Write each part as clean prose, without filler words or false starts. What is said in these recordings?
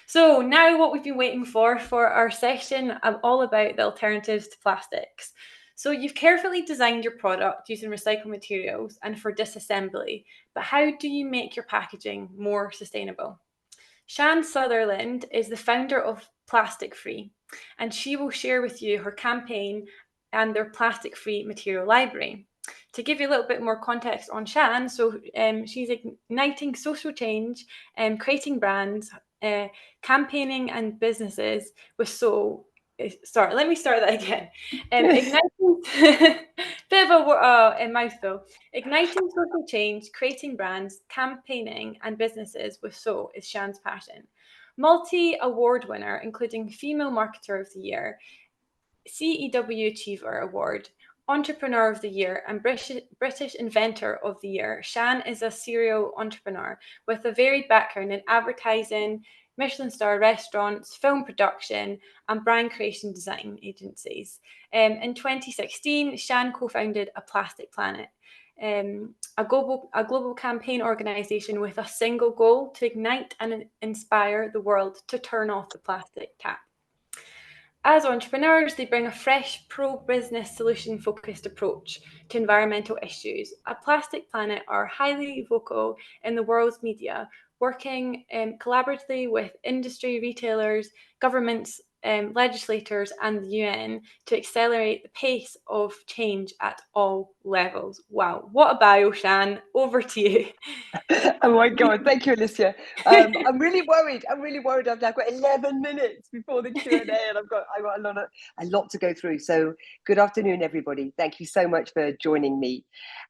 So now what we've been waiting for our session all about the alternatives to plastics. So you've carefully designed your product using recycled materials and for disassembly, but how do you make your packaging more sustainable? Sian Sutherland is the founder of Plastic Free, and she will share with you her campaign and their plastic free material library. To give you a little bit more context on Shan, she's igniting social change and creating brands, campaigning and businesses with soul. Sorry, let me start that again. Igniting, bit of a mouthful. Igniting social change, creating brands, campaigning and businesses with soul is Shan's passion. Multi-award winner, including Female Marketer of the Year, CEW Achiever Award, Entrepreneur of the Year, and British Inventor of the Year. Shan is a serial entrepreneur with a varied background in advertising, Michelin star restaurants, film production, and brand creation design agencies. In 2016, Shan co-founded A Plastic Planet, a global campaign organisation with a single goal: to ignite and inspire the world to turn off the plastic tap. As entrepreneurs, they bring a fresh, pro-business, solution-focused approach to environmental issues. A Plastic Planet are highly vocal in the world's media, working collaboratively with industry, retailers, governments, legislators, and the UN to accelerate the pace of change at all levels. Wow, what a bio, Shan. Over to you. Oh my God, thank you, Alicia. I'm really worried. I've now got 11 minutes before the Q&A, and I've got a lot to go through. So good afternoon, everybody. Thank you so much for joining me.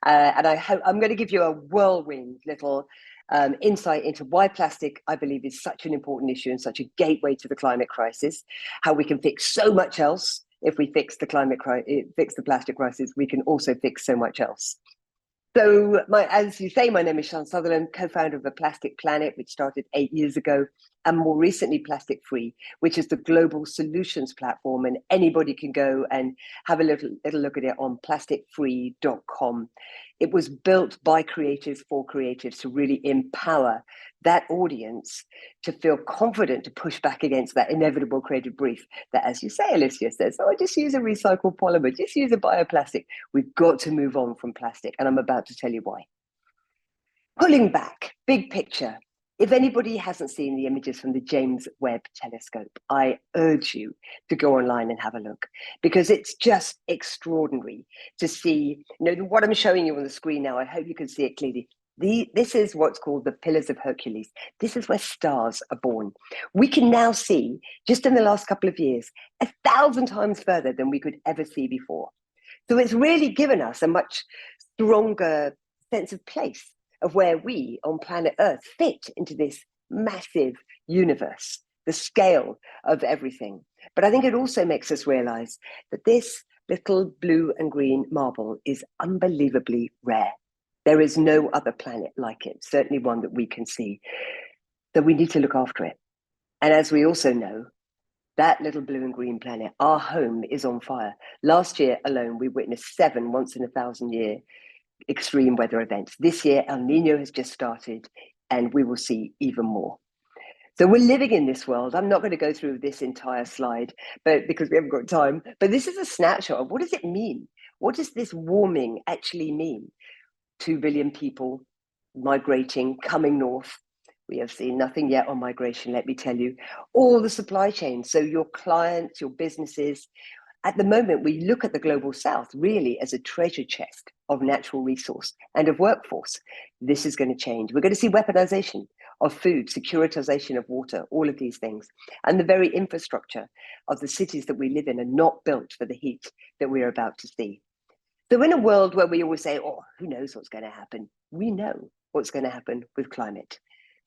And I'm going to give you a whirlwind little insight into why plastic, I believe, is such an important issue and such a gateway to the climate crisis, how we can fix so much else. If we fix the plastic crisis, we can also fix so much else. So, as you say, my name is Sian Sutherland, co-founder of The Plastic Planet, which started 8 years ago, and more recently Plastic Free, which is the global solutions platform, and anybody can go and have a little look at it on plasticfree.com. It was built by creatives for creatives to really empower that audience to feel confident to push back against that inevitable creative brief that, as you say, Alicia says, oh, just use a recycled polymer, just use a bioplastic. We've got to move on from plastic, and I'm about to tell you why. Pulling back, big picture. If anybody hasn't seen the images from the James Webb Telescope, I urge you to go online and have a look, because it's just extraordinary to see, what I'm showing you on the screen now. I hope you can see it clearly. This is what's called the Pillars of Hercules. This is where stars are born. We can now see, just in the last couple of years, 1,000 times further than we could ever see before. So it's really given us a much stronger sense of place of where we on planet Earth fit into this massive universe, the scale of everything. But I think it also makes us realize that this little blue and green marble is unbelievably rare. There is no other planet like it, certainly one that we can see. So we need to look after it. And as we also know, that little blue and green planet, our home, is on fire. Last year alone, we witnessed 7 once-in-a-thousand-year extreme weather events. This year, El Nino has just started, and we will see even more. So we're living in this world. I'm not going to go through this entire slide, but because we haven't got time. But this is a snapshot of what does it mean? What does this warming actually mean? 2 billion people migrating, coming north. We have seen nothing yet on migration, let me tell you. All the supply chains, so your clients, your businesses. At the moment, we look at the global south really as a treasure chest of natural resource and of workforce. This is going to change. We're going to see weaponization of food, securitization of water, all of these things. And the very infrastructure of the cities that we live in are not built for the heat that we're about to see. So in a world where we always say, oh, who knows what's going to happen? We know what's going to happen with climate.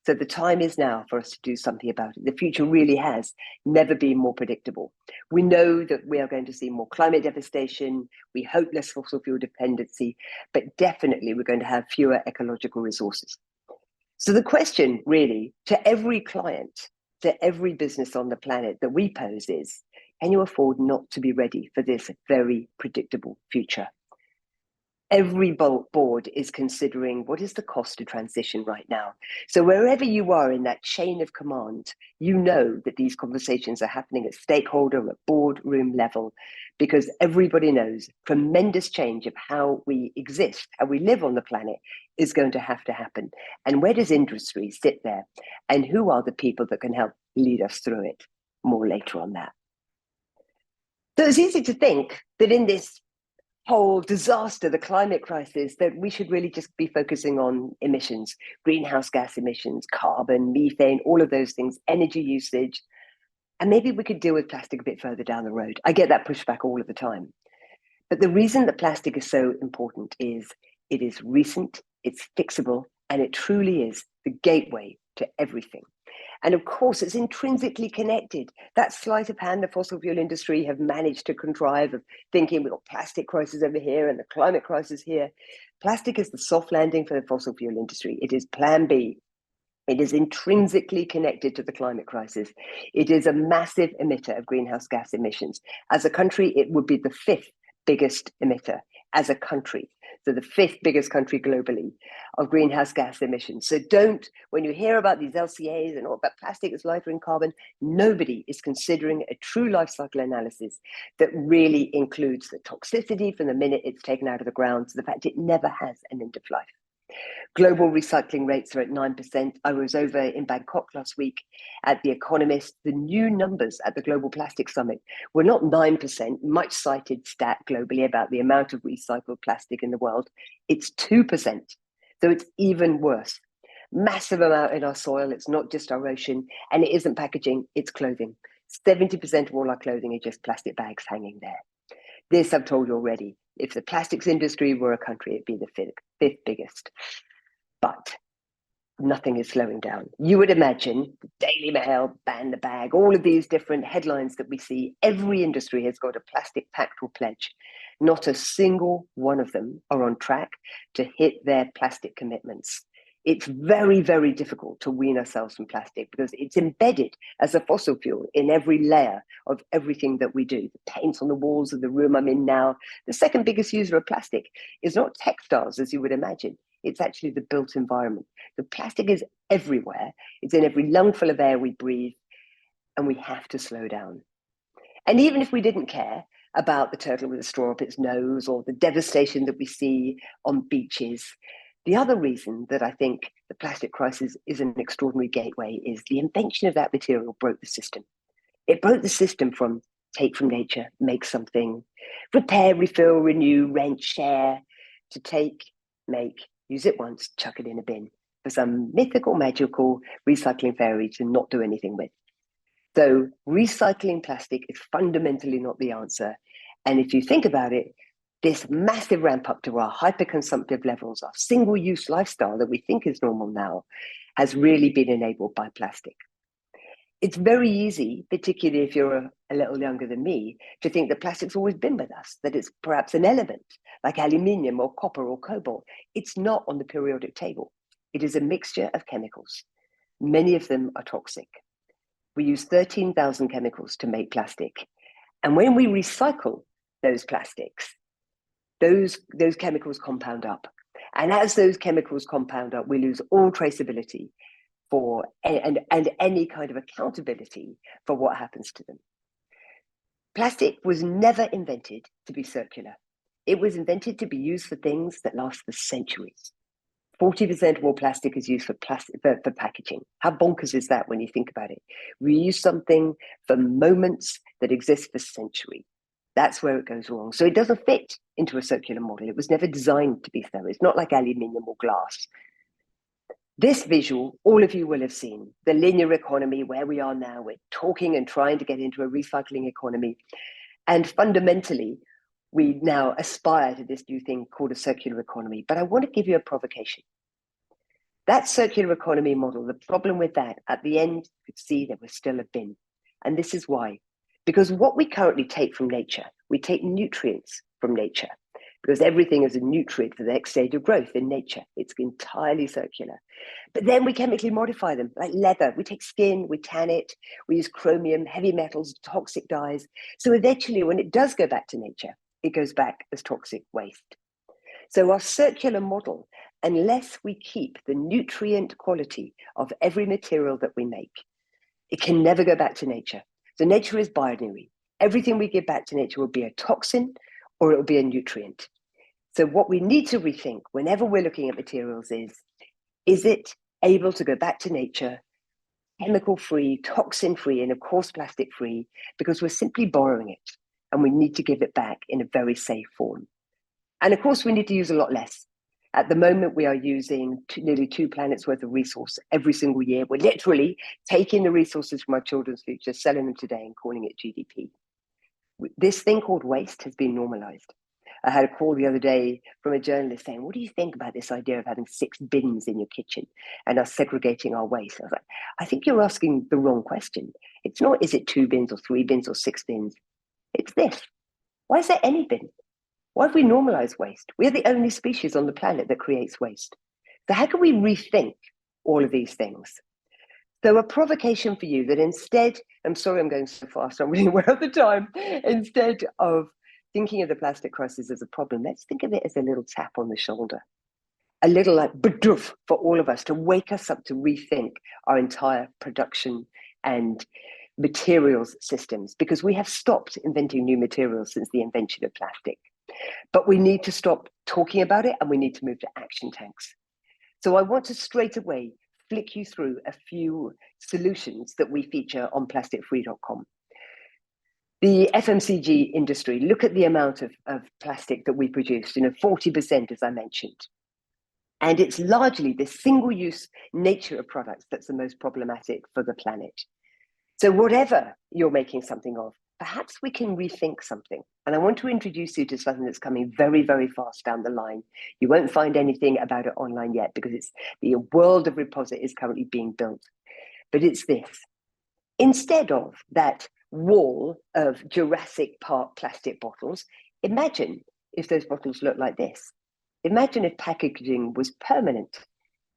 So the time is now for us to do something about it. The future really has never been more predictable. We know that we are going to see more climate devastation. We hope less fossil fuel dependency, but definitely we're going to have fewer ecological resources. So the question really to every client, to every business on the planet that we pose is, can you afford not to be ready for this very predictable future? Every board is considering what is the cost to transition right now. So wherever you are in that chain of command, you know that these conversations are happening at stakeholder, at boardroom level, because everybody knows tremendous change of how we exist, how we live on the planet is going to happen. And where does industry sit there? And who are the people that can help lead us through it? More later on that. So it's easy to think that in this whole disaster, the climate crisis, that we should really just be focusing on emissions, greenhouse gas emissions, carbon, methane, all of those things, energy usage. And maybe we could deal with plastic a bit further down the road. I get that pushback all of the time. But the reason that plastic is so important is it is recent, it's fixable, and it truly is the gateway to everything. And of course, it's intrinsically connected. That sleight of hand the fossil fuel industry have managed to contrive of thinking we've got plastic crisis over here and the climate crisis here. Plastic is the soft landing for the fossil fuel industry. It is plan B. It is intrinsically connected to the climate crisis. It is a massive emitter of greenhouse gas emissions. As a country, it would be the fifth biggest emitter as a country. So the fifth biggest country globally of greenhouse gas emissions. So don't, when you hear about these LCAs and all about plastic is lighter in carbon, nobody is considering a true life cycle analysis that really includes the toxicity from the minute it's taken out of the ground to the fact it never has an end of life. Global recycling rates are at 9%. I was over in Bangkok last week at The Economist. The new numbers at the Global Plastic Summit were not 9%, much cited stat globally about the amount of recycled plastic in the world. It's 2%. So it's even worse. Massive amount in our soil. It's not just our ocean, and it isn't packaging, it's clothing. 70% of all our clothing are just plastic bags hanging there. This I've told you already. If the plastics industry were a country, it'd be the fifth biggest. But nothing is slowing down. You would imagine the Daily Mail, ban the bag, all of these different headlines that we see. Every industry has got a plastic pact or pledge. Not a single one of them are on track to hit their plastic commitments. It's very, very difficult to wean ourselves from plastic because it's embedded as a fossil fuel in every layer of everything that we do. The paint on the walls of the room I'm in now. The second biggest user of plastic is not textiles, as you would imagine. It's actually the built environment. The plastic is everywhere. It's in every lungful of air we breathe, and we have to slow down. And even if we didn't care about the turtle with a straw up its nose or the devastation that we see on beaches, the other reason that I think the plastic crisis is an extraordinary gateway is the invention of that material broke the system. It broke the system from take from nature, make something, repair, refill, renew, rent, share, to take, make, use it once, chuck it in a bin for some mythical, magical recycling fairy to not do anything with. So recycling plastic is fundamentally not the answer. And if you think about it, this massive ramp up to our hyper-consumptive levels, our single-use lifestyle that we think is normal now, has really been enabled by plastic. It's very easy, particularly if you're a little younger than me, to think that plastic's always been with us, that it's perhaps an element like aluminium or copper or cobalt. It's not on the periodic table. It is a mixture of chemicals. Many of them are toxic. We use 13,000 chemicals to make plastic. And when we recycle those plastics, those chemicals compound up. And as those chemicals compound up, we lose all traceability for and any kind of accountability for what happens to them. Plastic was never invented to be circular. It was invented to be used for things that last for centuries. 40% of all plastic is used for packaging. How bonkers is that when you think about it? We use something for moments that exist for centuries. That's where it goes wrong. So it doesn't fit into a circular model. It was never designed to be so. It's not like aluminium or glass. This visual, all of you will have seen, the linear economy, where we are now. We're talking and trying to get into a recycling economy. And fundamentally, we now aspire to this new thing called a circular economy. But I want to give you a provocation. That circular economy model, the problem with that, at the end, you could see there was still a bin. And this is why. Because what we currently take from nature, we take nutrients from nature, because everything is a nutrient for the next stage of growth in nature. It's entirely circular. But then we chemically modify them, like leather. We take skin, we tan it, we use chromium, heavy metals, toxic dyes. So eventually, when it does go back to nature, it goes back as toxic waste. So our circular model, unless we keep the nutrient quality of every material that we make, it can never go back to nature. So nature is binary. Everything we give back to nature will be a toxin or it will be a nutrient. So what we need to rethink whenever we're looking at materials is it able to go back to nature, chemical-free, toxin-free, and of course plastic-free, because we're simply borrowing it and we need to give it back in a very safe form. And of course, we need to use a lot less. At the moment, we are using nearly 2 planets worth of resource every single year. We're literally taking the resources from our children's future, selling them today and calling it GDP. This thing called waste has been normalized. I had a call the other day from a journalist saying, what do you think about this idea of having 6 bins in your kitchen and us segregating our waste? I was like, I think you're asking the wrong question. It's not, is it 2 bins or 3 bins or 6 bins? It's this. Why is there any bin? Why have we normalized waste? We're the only species on the planet that creates waste. So how can we rethink all of these things? So a provocation for you that instead, I'm sorry I'm going so fast, I'm really aware of the time, instead of thinking of the plastic crisis as a problem, let's think of it as a little tap on the shoulder. A little like badoof for all of us to wake us up to rethink our entire production and materials systems, because we have stopped inventing new materials since the invention of plastic. But we need to stop talking about it and we need to move to action tanks. So I want to straight away flick you through a few solutions that we feature on plasticfree.com. The FMCG industry, look at the amount of plastic that we produce, 40%, as I mentioned. And it's largely the single-use nature of products that's the most problematic for the planet. So whatever you're making something of, perhaps we can rethink something. And I want to introduce you to something that's coming very, very fast down the line. You won't find anything about it online yet because the world of Reposit is currently being built. But it's this. Instead of that wall of Jurassic Park plastic bottles, imagine if those bottles looked like this. Imagine if packaging was permanent.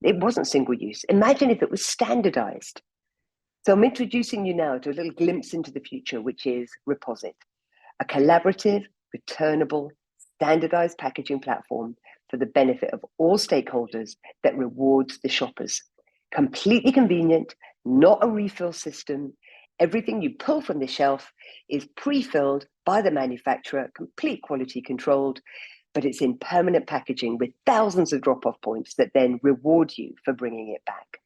It wasn't single use. Imagine if it was standardized. So I'm introducing you now to a little glimpse into the future, which is Reposit, a collaborative, returnable, standardized packaging platform for the benefit of all stakeholders that rewards the shoppers. Completely convenient, not a refill system. Everything you pull from the shelf is pre-filled by the manufacturer, complete quality controlled, but it's in permanent packaging with thousands of drop-off points that then reward you for bringing it back.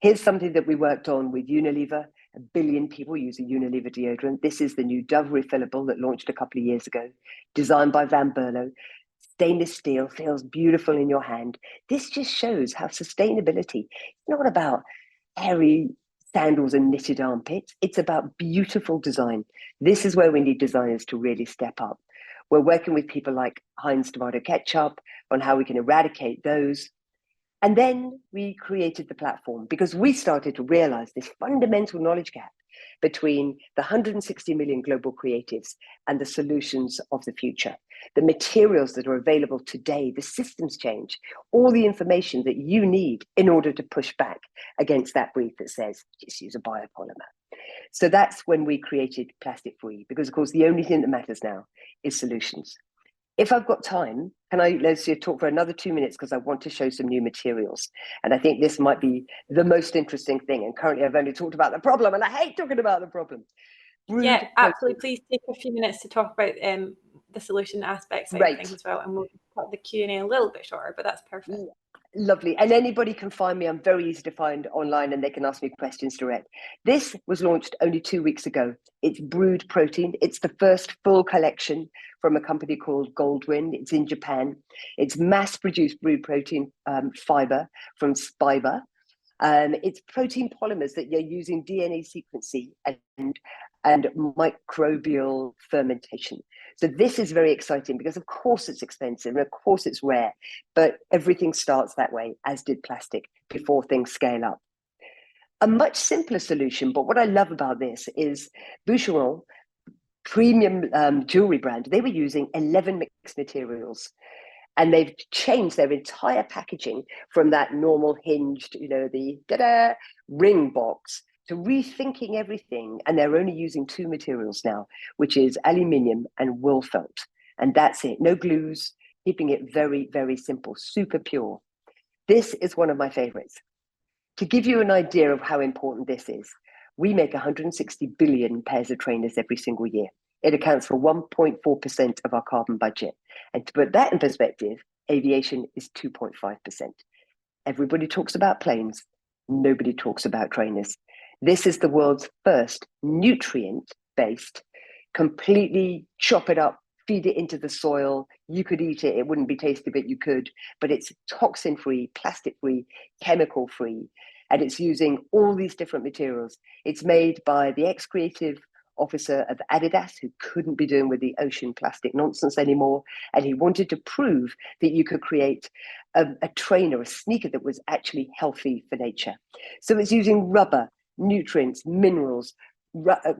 Here's something that we worked on with Unilever. 1 billion people use a Unilever deodorant. This is the new Dove refillable that launched a couple of years ago, designed by Van Berlo. Stainless steel, feels beautiful in your hand. This just shows how sustainability is not about hairy sandals and knitted armpits. It's about beautiful design. This is where we need designers to really step up. We're working with people like Heinz tomato ketchup on how we can eradicate those. And then we created the platform because we started to realize this fundamental knowledge gap between the 160 million global creatives and the solutions of the future. The materials that are available today, the systems change, all the information that you need in order to push back against that brief that says, just use a biopolymer. So that's when we created Plastic Free, because of course, the only thing that matters now is solutions. If I've got time, let's talk for another 2 minutes because I want to show some new materials. And I think this might be the most interesting thing. And currently I've only talked about the problem and I hate talking about the problem. Yeah, absolutely. Please take a few minutes to talk about the solution aspect side of things as well. And we'll cut the Q&A a little bit shorter, but that's perfect. Lovely. And anybody can find me. I'm very easy to find online and they can ask me questions direct. This was launched only 2 weeks ago. It's brewed protein. It's the first full collection from a company called Goldwyn. It's in Japan. It's mass-produced brewed protein fiber from Spiber. It's protein polymers that you're using DNA sequencing and microbial fermentation. So this is very exciting because of course it's expensive and of course it's rare, but everything starts that way, as did plastic, before things scale up. A much simpler solution, but what I love about this is Boucheron, premium jewelry brand, they were using 11 mixed materials. And they've changed their entire packaging from that normal hinged, the da-da ring box to rethinking everything. And they're only using 2 materials now, which is aluminium and wool felt. And that's it. No glues, keeping it very, very simple, super pure. This is one of my favorites. To give you an idea of how important this is, we make 160 billion pairs of trainers every single year. It accounts for 1.4% of our carbon budget. And to put that in perspective, aviation is 2.5%. Everybody talks about planes. Nobody talks about trainers. This is the world's first nutrient-based, completely chop it up, feed it into the soil. You could eat it. It wouldn't be tasty, but you could. But it's toxin-free, plastic-free, chemical-free. And it's using all these different materials. It's made by the ex-creative officer of Adidas, who couldn't be doing with the ocean plastic nonsense anymore. And he wanted to prove that you could create a trainer, a sneaker that was actually healthy for nature. So it's using rubber, nutrients, minerals,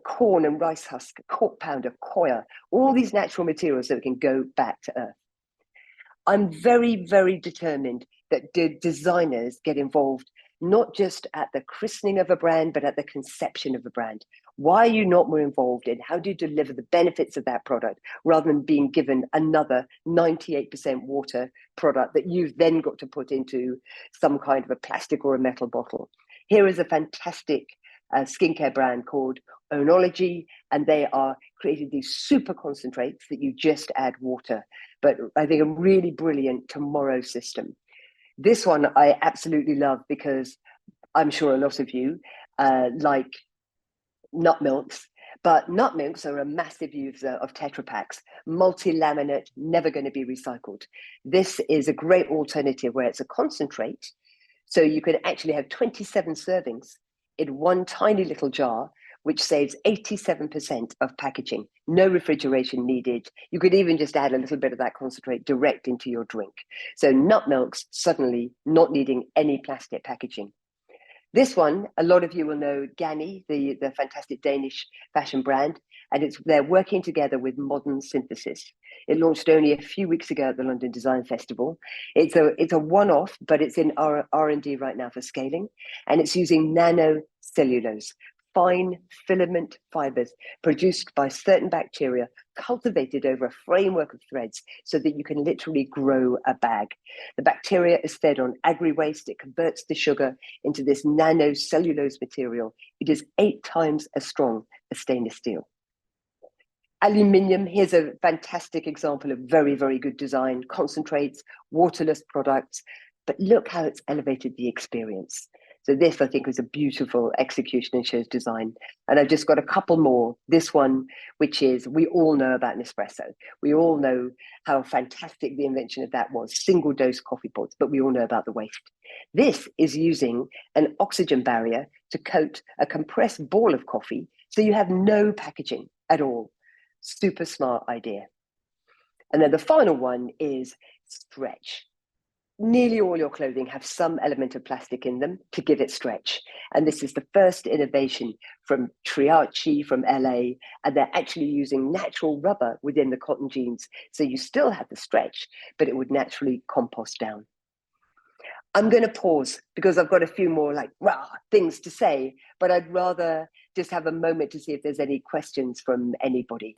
corn and rice husk, cork powder, coir, all these natural materials so it can go back to earth. I'm very, very determined that designers get involved, not just at the christening of a brand, but at the conception of a brand. Why are you not more involved in how do you deliver the benefits of that product rather than being given another 98% water product that you've then got to put into some kind of a plastic or a metal bottle? Here is a fantastic skincare brand called Onology, and they are creating these super concentrates that you just add water. But I think a really brilliant tomorrow system. This one I absolutely love because I'm sure a lot of you like nut milks, but nut milks are a massive user of Tetra Paks, multi-laminate, never going to be recycled. This is a great alternative where it's a concentrate, so you can actually have 27 servings in one tiny little jar, which saves 87% of packaging. No refrigeration needed. You could even just add a little bit of that concentrate direct into your drink. So nut milks suddenly not needing any plastic packaging. This one, a lot of you will know Ganni, the fantastic Danish fashion brand, and they're working together with Modern Synthesis. It launched only a few weeks ago at the London Design Festival. It's a one-off, but it's in R&D right now for scaling, and it's using nanocellulose, fine filament fibers produced by certain bacteria cultivated over a framework of threads so that you can literally grow a bag. The bacteria is fed on agri-waste. It converts the sugar into this nanocellulose material. It is 8 times as strong as stainless steel. Aluminium, here's a fantastic example of very, very good design, concentrates, waterless products, but look how it's elevated the experience. So this, I think, was a beautiful execution and shows design. And I've just got a couple more. This one, which is, we all know about Nespresso. We all know how fantastic the invention of that was, single dose coffee pods, but we all know about the waste. This is using an oxygen barrier to coat a compressed ball of coffee, so you have no packaging at all. Super smart idea. And then the final one is stretch. Nearly all your clothing have some element of plastic in them to give it stretch. And this is the first innovation from Triaci from LA, and they're actually using natural rubber within the cotton jeans. So you still have the stretch, but it would naturally compost down. I'm going to pause because I've got a few more things to say, but I'd rather just have a moment to see if there's any questions from anybody.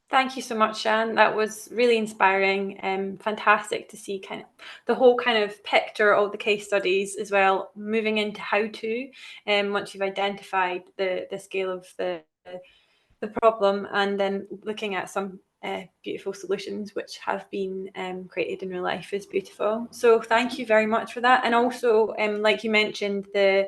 Thank you so much, Sian. That was really inspiring and fantastic to see kind of the whole kind of picture of the case studies as well, moving into how to, once you've identified the scale of the problem, and then looking at some beautiful solutions which have been created in real life is beautiful. So thank you very much for that. And also, like you mentioned, the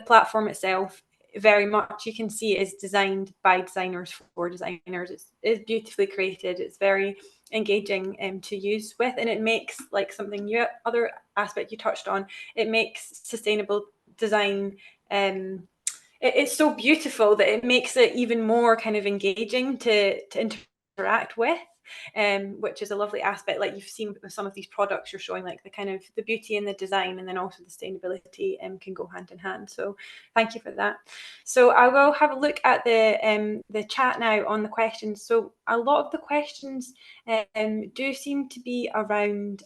platform itself, very much you can see is designed by designers for designers. It's beautifully created. It's very engaging to use with, and it makes, like something you other aspect you touched on, it makes sustainable design it's so beautiful that it makes it even more kind of engaging to interact with, which is a lovely aspect. Like you've seen with some of these products, you're showing like the kind of the beauty in the design, and then also the sustainability can go hand in hand. So thank you for that. So I will have a look at the chat now on the questions. So a lot of the questions do seem to be around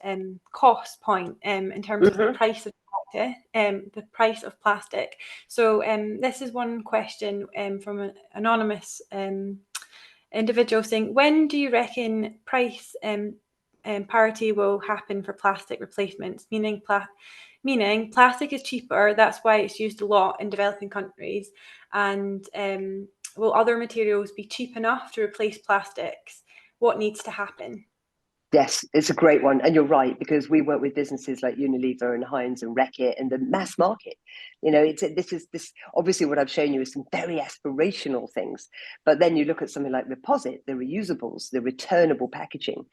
cost point in terms of the price of the price of plastic. So this is one question from an anonymous individual saying, when do you reckon price parity will happen for plastic replacements? Meaning plastic is cheaper, that's why it's used a lot in developing countries. And will other materials be cheap enough to replace plastics? What needs to happen? Yes, it's a great one. And you're right, because we work with businesses like Unilever and Heinz and Reckitt and the mass market. You know, this obviously what I've shown you is some very aspirational things. But then you look at something like Reposit, the reusables, the returnable packaging.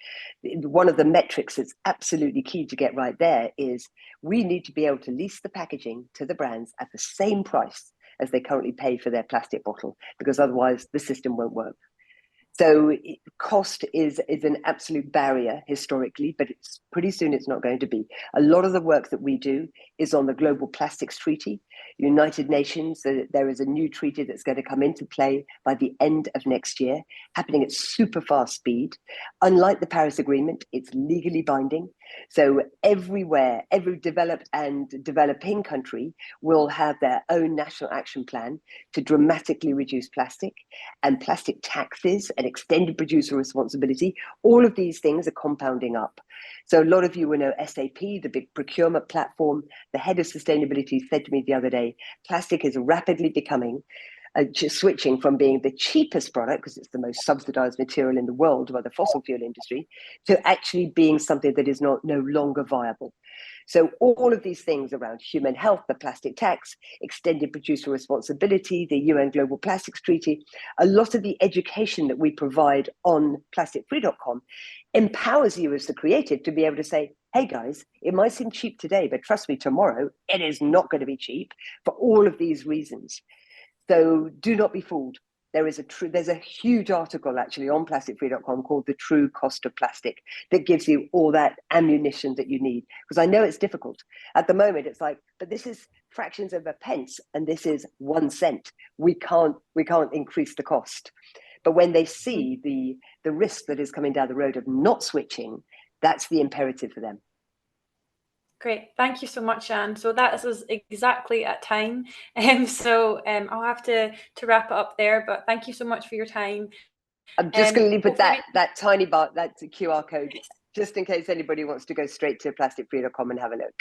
One of the metrics that's absolutely key to get right there is we need to be able to lease the packaging to the brands at the same price as they currently pay for their plastic bottle, because otherwise the system won't work. So cost is an absolute barrier historically, but it's pretty soon it's not going to be. A lot of the work that we do is on the Global Plastics Treaty, United Nations. There is a new treaty that's going to come into play by the end of next year, happening at super fast speed. Unlike the Paris Agreement, it's legally binding. So everywhere, every developed and developing country will have their own national action plan to dramatically reduce plastic, and plastic taxes and extended producer responsibility. All of these things are compounding up. So a lot of you will know SAP, the big procurement platform. The head of sustainability said to me the other day, plastic is rapidly becoming switching from being the cheapest product, because it's the most subsidized material in the world by the fossil fuel industry, to actually being something that is no longer viable. So all of these things around human health, the plastic tax, extended producer responsibility, the UN Global Plastics Treaty, a lot of the education that we provide on plasticfree.com empowers you as the creative to be able to say, hey guys, it might seem cheap today, but trust me, tomorrow it is not going to be cheap for all of these reasons. So do not be fooled. There's a huge article actually on plasticfree.com called The True Cost of Plastic that gives you all that ammunition that you need. Because I know it's difficult. At the moment, it's like, but this is fractions of a pence and this is 1 cent. We can't increase the cost. But when they see the risk that is coming down the road of not switching, that's the imperative for them. Great, thank you so much, Sian. So that is exactly at time. I'll have to wrap it up there, but thank you so much for your time. I'm just going to leave with that tiny bar, that QR code, just in case anybody wants to go straight to plasticfree.com and have a look.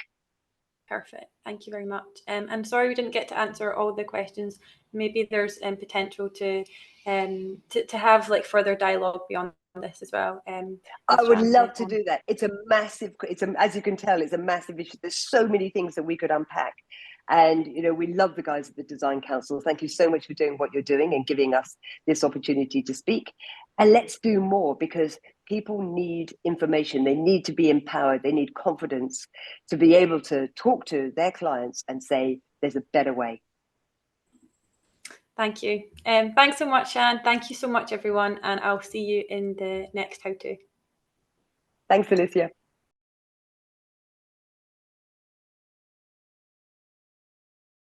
Perfect. Thank you very much. I'm sorry we didn't get to answer all the questions. Maybe there's potential to have like further dialogue beyond this as well. I would love to do that. It's as you can tell, it's a massive issue. There's so many things that we could unpack. And, you know, we love the guys at the Design Council. Thank you so much for doing what you're doing and giving us this opportunity to speak. And let's do more, because people need information. They need to be empowered. They need confidence to be able to talk to their clients and say, there's a better way. Thank you. Thanks so much, Sian. Thank you so much, everyone. And I'll see you in the next How To. Thanks, Alicia.